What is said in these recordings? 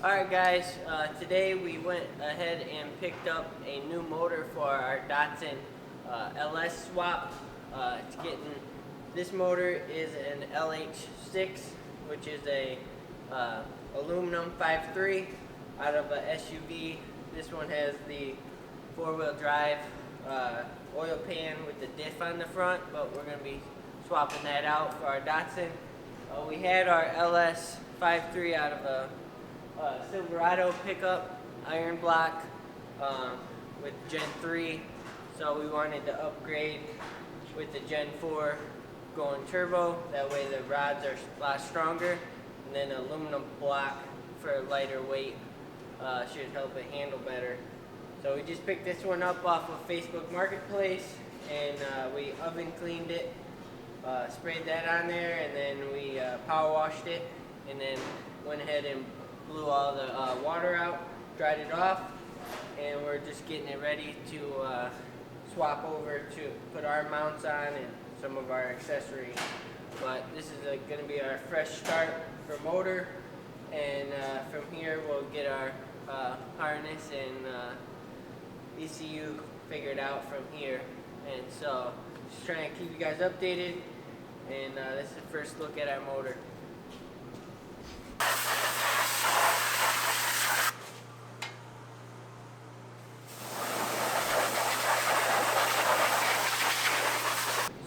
Alright guys, today we went ahead and picked up a new motor for our Datsun LS swap. This motor is an LH6, which is a aluminum 5.3 out of a SUV. This one has the four-wheel drive oil pan with the diff on the front, but we're going to be swapping that out for our Datsun. We had our LS 5.3 out of a Silverado pickup, iron block with Gen 3, so we wanted to upgrade with the Gen 4 going turbo. That way the rods are a lot stronger, and then aluminum block for a lighter weight should help it handle better. So we just picked this one up off of Facebook Marketplace, and we oven cleaned it, sprayed that on there, and then we power washed it, and then went ahead and blew all the water out, dried it off, and we're just getting it ready to swap over to put our mounts on and some of our accessories. But this is going to be our fresh start for motor, and from here we'll get our harness and ECU figured out from here. And so just trying to keep you guys updated, and this is the first look at our motor.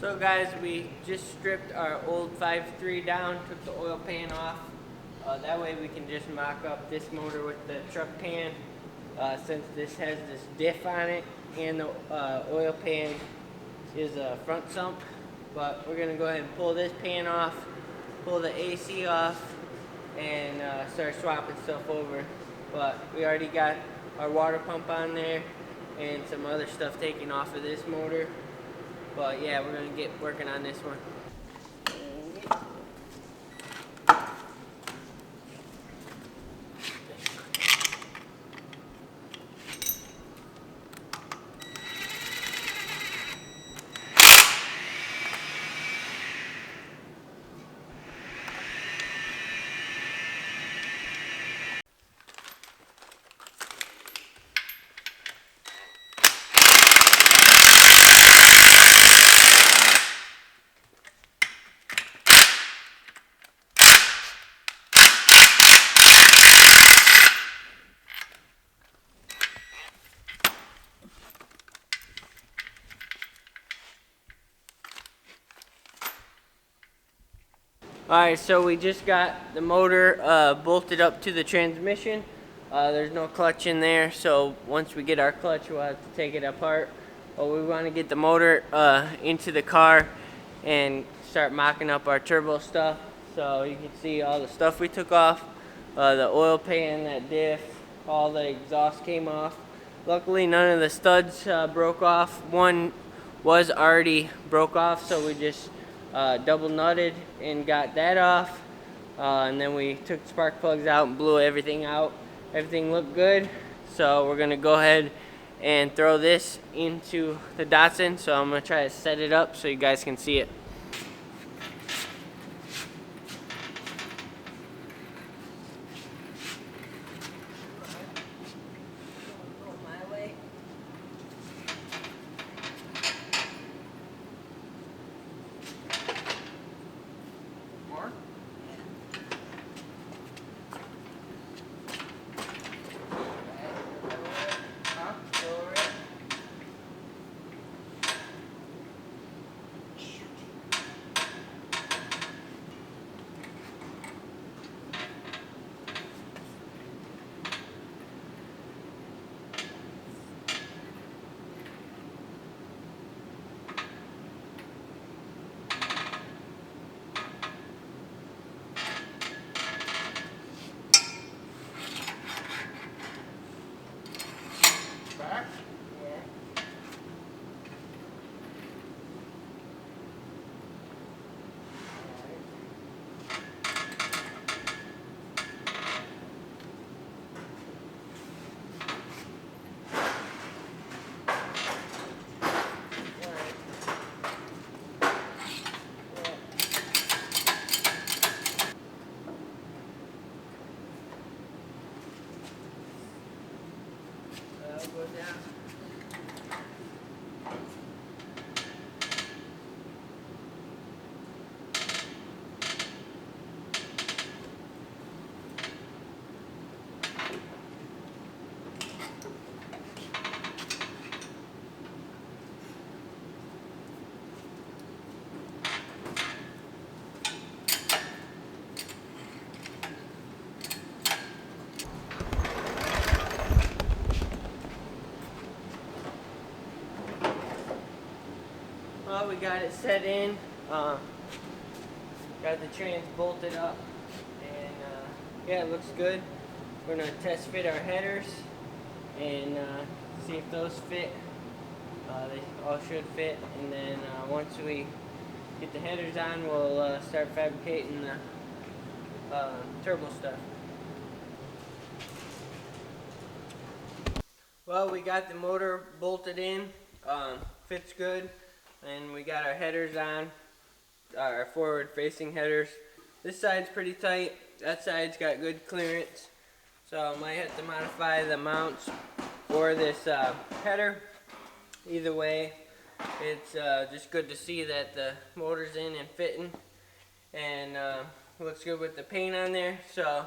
So guys, we just stripped our old 5.3 down, took the oil pan off. That way we can just mock up this motor with the truck pan, since this has this diff on it, and the oil pan is a front sump. But we're gonna go ahead and pull this pan off, pull the AC off, and start swapping stuff over. But we already got our water pump on there and some other stuff taken off of this motor. But yeah, we're gonna get working on this one. Alright, so we just got the motor bolted up to the transmission. There's no clutch in there, so once we get our clutch, we'll have to take it apart. But we want to get the motor into the car and start mocking up our turbo stuff. So you can see all the stuff we took off, the oil pan, that diff, all the exhaust came off. Luckily, none of the studs broke off. One was already broke off, so we just double nutted and got that off, and then we took the spark plugs out and blew everything out. Everything looked good, so we're gonna go ahead and throw this into the Datsun. So I'm gonna try to set it up so you guys can see it. Go down. Well, we got it set in. Got the trans bolted up, and yeah, it looks good. We're gonna test fit our headers and see if those fit. They all should fit, and then once we get the headers on, we'll start fabricating the turbo stuff. Well, we got the motor bolted in, fits good, and we got our headers on, our forward facing headers. This side's pretty tight, that side's got good clearance, so I might have to modify the mounts for this header. Either way, it's just good to see that the motor's in and fitting, and looks good with the paint on there. So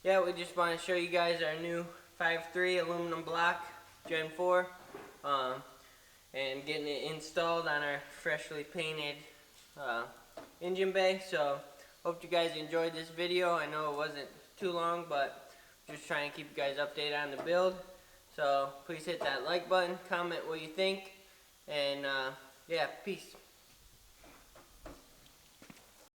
yeah, we just want to show you guys our new 5.3 aluminum block Gen 4 and getting it installed on our freshly painted engine bay. So hope you guys enjoyed this video. I know it wasn't too long, but just trying to keep you guys updated on the build. So please hit that like button, comment what you think, and yeah, peace.